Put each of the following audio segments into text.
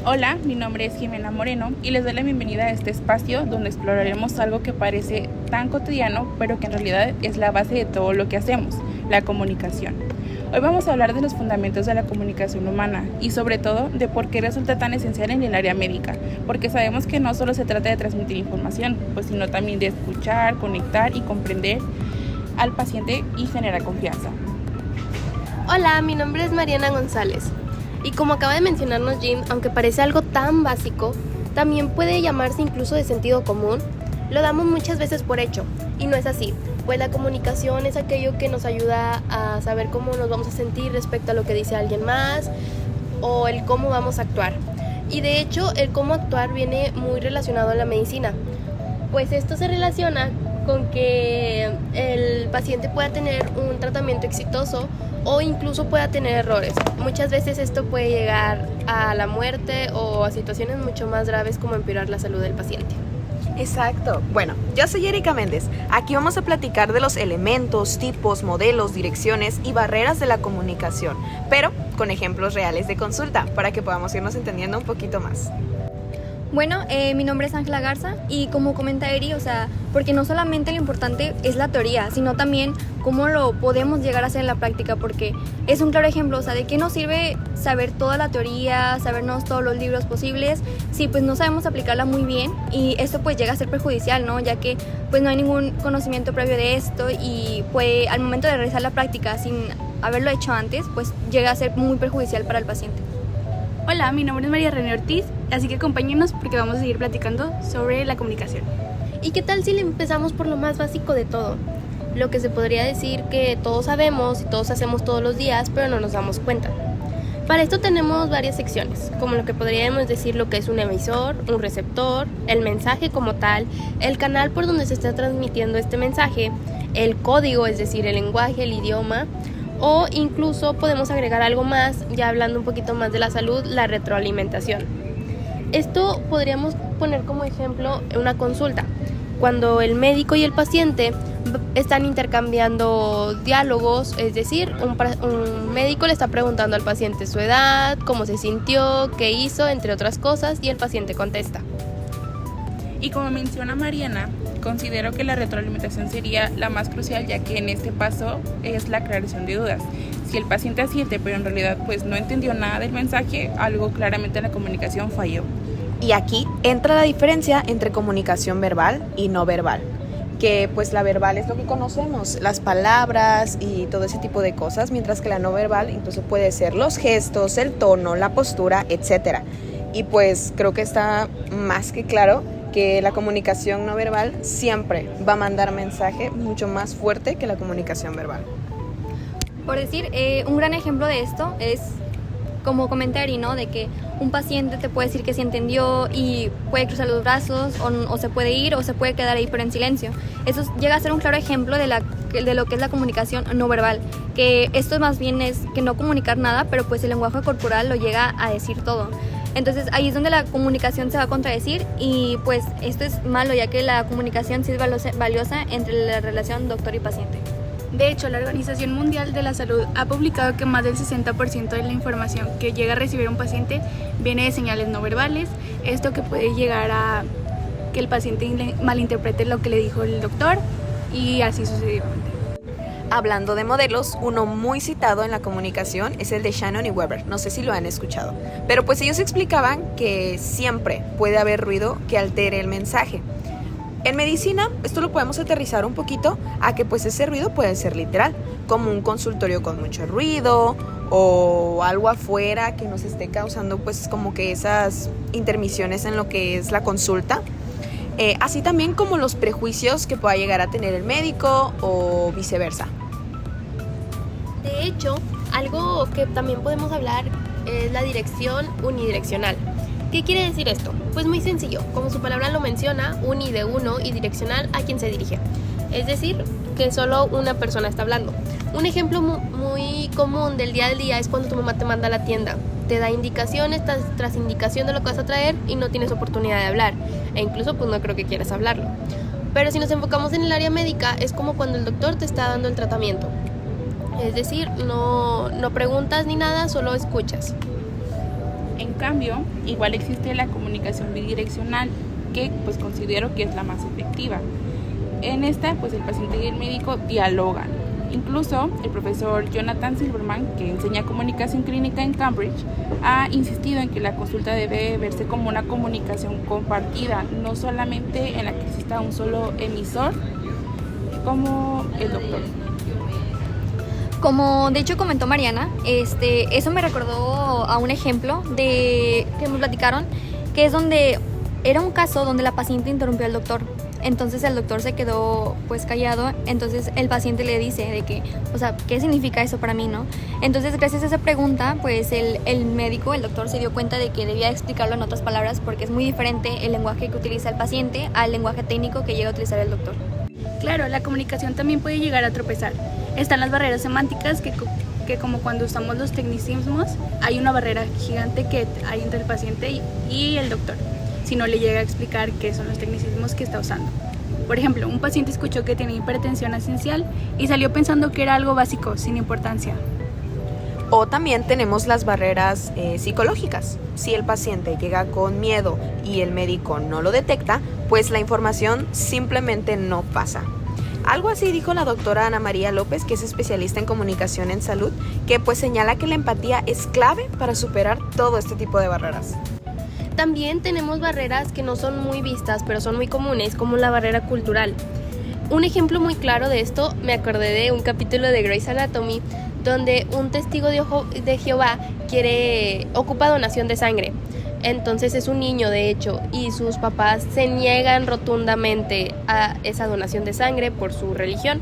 Hola, mi nombre es Jimena Moreno y les doy la bienvenida a este espacio donde exploraremos algo que parece tan cotidiano, pero que en realidad es la base de todo lo que hacemos, la comunicación. Hoy vamos a hablar de los fundamentos de la comunicación humana y sobre todo de por qué resulta tan esencial en el área médica, porque sabemos que no solo se trata de transmitir información, pues sino también de escuchar, conectar y comprender al paciente y generar confianza. Hola, mi nombre es Mariana González y como acaba de mencionarnos Jim, aunque parece algo tan básico, también puede llamarse incluso de sentido común, lo damos muchas veces por hecho y no es así, pues la comunicación es aquello que nos ayuda a saber cómo nos vamos a sentir respecto a lo que dice alguien más o el cómo vamos a actuar. Y de hecho el cómo actuar viene muy relacionado a la medicina, pues esto se relaciona con que el paciente pueda tener un tratamiento exitoso o incluso pueda tener errores. Muchas veces esto puede llegar a la muerte o a situaciones mucho más graves como empeorar la salud del paciente. Exacto. Bueno, yo soy Erika Méndez. Aquí vamos a platicar de los elementos, tipos, modelos, direcciones y barreras de la comunicación, pero con ejemplos reales de consulta para que podamos irnos entendiendo un poquito más. Bueno, mi nombre es Ángela Garza y como comenta Eri, porque no solamente lo importante es la teoría, sino también cómo lo podemos llegar a hacer en la práctica, porque es un claro ejemplo, de qué nos sirve saber toda la teoría, sabernos todos los libros posibles, si pues no sabemos aplicarla muy bien y esto pues llega a ser perjudicial, ¿no? Ya que pues no hay ningún conocimiento previo de esto y pues al momento de realizar la práctica sin haberlo hecho antes, pues llega a ser muy perjudicial para el paciente. Hola, mi nombre es María René Ortiz, así que acompáñenos porque vamos a seguir platicando sobre la comunicación. ¿Y qué tal si le empezamos por lo más básico de todo? Lo que se podría decir que todos sabemos y todos hacemos todos los días, pero no nos damos cuenta. Para esto tenemos varias secciones, como lo que podríamos decir lo que es un emisor, un receptor, el mensaje como tal, el canal por donde se está transmitiendo este mensaje, el código, es decir, el lenguaje, el idioma, o incluso podemos agregar algo más, ya hablando un poquito más de la salud, la retroalimentación. Esto podríamos poner como ejemplo una consulta, cuando el médico y el paciente están intercambiando diálogos, es decir, un médico le está preguntando al paciente su edad, cómo se sintió, qué hizo, entre otras cosas, y el paciente contesta. Y como menciona Mariana, considero que la retroalimentación sería la más crucial, ya que en este paso es la aclaración de dudas. Si el paciente asiente pero en realidad pues no entendió nada del mensaje, algo claramente en la comunicación falló. Y aquí entra la diferencia entre comunicación verbal y no verbal, que pues la verbal es lo que conocemos, las palabras y todo ese tipo de cosas, mientras que la no verbal incluso puede ser los gestos, el tono, la postura, etc. Y pues creo que está más que claro que la comunicación no verbal siempre va a mandar mensaje mucho más fuerte que la comunicación verbal. Por decir, un gran ejemplo de esto es como comentario, ¿no? De que un paciente te puede decir que sí entendió y puede cruzar los brazos o se puede ir o se puede quedar ahí pero en silencio. Eso llega a ser un claro ejemplo de lo que es la comunicación no verbal, que esto más bien es que no comunicar nada, pero pues el lenguaje corporal lo llega a decir todo. Entonces ahí es donde la comunicación se va a contradecir y pues esto es malo, ya que la comunicación sí es valiosa entre la relación doctor y paciente. De hecho, la Organización Mundial de la Salud ha publicado que más del 60% de la información que llega a recibir un paciente viene de señales no verbales, esto que puede llegar a que el paciente malinterprete lo que le dijo el doctor y así sucesivamente. Hablando de modelos, uno muy citado en la comunicación es el de Shannon y Weber, no sé si lo han escuchado, pero pues ellos explicaban que siempre puede haber ruido que altere el mensaje. En medicina, esto lo podemos aterrizar un poquito a que pues ese ruido puede ser literal, como un consultorio con mucho ruido o algo afuera que nos esté causando pues como que esas intermisiones en lo que es la consulta. Así también como los prejuicios que pueda llegar a tener el médico o viceversa. De hecho, algo que también podemos hablar es la dirección unidireccional. ¿Qué quiere decir esto? Pues muy sencillo, como su palabra lo menciona, uni de uno y direccional a quien se dirige. Es decir, que solo una persona está hablando. Un ejemplo muy común del día a día es cuando tu mamá te manda a la tienda. Te da indicaciones tras indicación de lo que vas a traer y no tienes oportunidad de hablar. E incluso pues no creo que quieras hablarlo. Pero si nos enfocamos en el área médica, es como cuando el doctor te está dando el tratamiento. Es decir, no preguntas ni nada, solo escuchas. En cambio, igual existe la comunicación bidireccional, que pues considero que es la más efectiva. En esta, pues el paciente y el médico dialogan. Incluso el profesor Jonathan Silverman, que enseña comunicación clínica en Cambridge, ha insistido en que la consulta debe verse como una comunicación compartida, no solamente en la que exista un solo emisor como el doctor. Como de hecho comentó Mariana, eso me recordó a un ejemplo que me platicaron, que es donde era un caso donde la paciente interrumpió al doctor. Entonces el doctor se quedó pues callado, entonces el paciente le dice de que, o sea, ¿qué significa eso para mí, no? Entonces gracias a esa pregunta, pues el médico, el doctor se dio cuenta de que debía explicarlo en otras palabras porque es muy diferente el lenguaje que utiliza el paciente al lenguaje técnico que llega a utilizar el doctor. Claro, la comunicación también puede llegar a tropezar. Están las barreras semánticas que como cuando usamos los tecnicismos, hay una barrera gigante que hay entre el paciente y el doctor, si no le llega a explicar qué son los tecnicismos que está usando. Por ejemplo, un paciente escuchó que tenía hipertensión esencial y salió pensando que era algo básico, sin importancia. O también tenemos las barreras psicológicas. Si el paciente llega con miedo y el médico no lo detecta, pues la información simplemente no pasa. Algo así dijo la doctora Ana María López, que es especialista en comunicación en salud, que pues señala que la empatía es clave para superar todo este tipo de barreras. También tenemos barreras que no son muy vistas, pero son muy comunes, como la barrera cultural. Un ejemplo muy claro de esto, me acordé de un capítulo de Grey's Anatomy, donde un testigo de Jehová ocupa donación de sangre. Entonces es un niño, de hecho, y sus papás se niegan rotundamente a esa donación de sangre por su religión.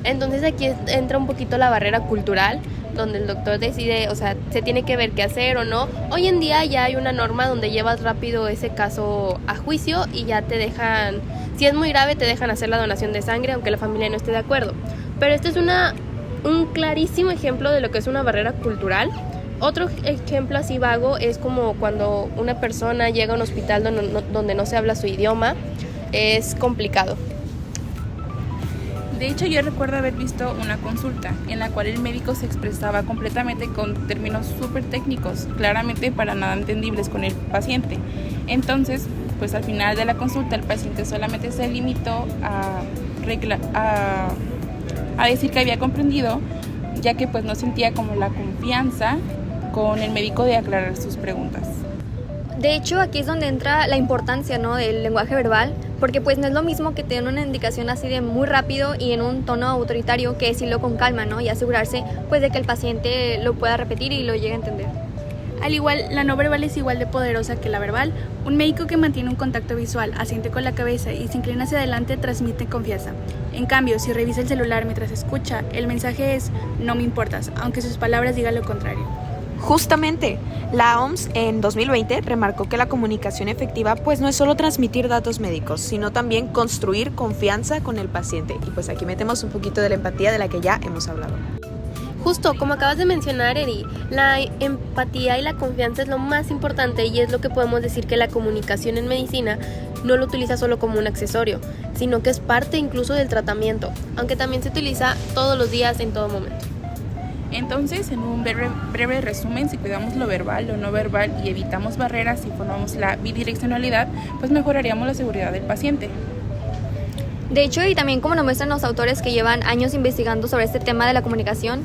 Entonces aquí entra un poquito la barrera cultural, donde el doctor decide, o sea, se tiene que ver qué hacer o no. Hoy en día ya hay una norma donde llevas rápido ese caso a juicio y ya te dejan, si es muy grave, te dejan hacer la donación de sangre, aunque la familia no esté de acuerdo. Pero este es un clarísimo ejemplo de lo que es una barrera cultural. Otro ejemplo así vago es como cuando una persona llega a un hospital donde no se habla su idioma, es complicado. De hecho, yo recuerdo haber visto una consulta en la cual el médico se expresaba completamente con términos súper técnicos, claramente para nada entendibles con el paciente. Entonces, pues al final de la consulta el paciente solamente se limitó a decir que había comprendido, ya que pues no sentía como la confianza con el médico de aclarar sus preguntas. De hecho, aquí es donde entra la importancia, ¿no?, del lenguaje verbal, porque pues no es lo mismo que tener una indicación así de muy rápido y en un tono autoritario que decirlo con calma, ¿no?, y asegurarse pues de que el paciente lo pueda repetir y lo llegue a entender. Al igual, la no verbal es igual de poderosa que la verbal. Un médico que mantiene un contacto visual, asiente con la cabeza y se inclina hacia adelante transmite confianza. En cambio, si revisa el celular mientras escucha, el mensaje es "no me importas", aunque sus palabras digan lo contrario. Justamente, la OMS en 2020 remarcó que la comunicación efectiva pues no es solo transmitir datos médicos, sino también construir confianza con el paciente. Y pues aquí metemos un poquito de la empatía de la que ya hemos hablado. Justo, como acabas de mencionar, Eri, la empatía y la confianza es lo más importante y es lo que podemos decir que la comunicación en medicina no lo utiliza solo como un accesorio, sino que es parte incluso del tratamiento, aunque también se utiliza todos los días, en todo momento. Entonces, en un breve resumen, si cuidamos lo verbal, lo no verbal y evitamos barreras y formamos la bidireccionalidad, pues mejoraríamos la seguridad del paciente. De hecho, y también como nos muestran los autores que llevan años investigando sobre este tema de la comunicación,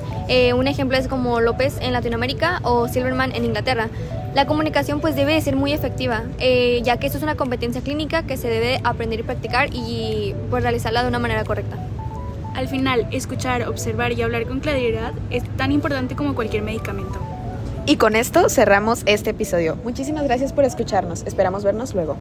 un ejemplo es como López en Latinoamérica o Silverman en Inglaterra. La comunicación pues debe de ser muy efectiva, ya que esto es una competencia clínica que se debe aprender y practicar y pues realizarla de una manera correcta. Al final, escuchar, observar y hablar con claridad es tan importante como cualquier medicamento. Y con esto cerramos este episodio. Muchísimas gracias por escucharnos. Esperamos vernos luego.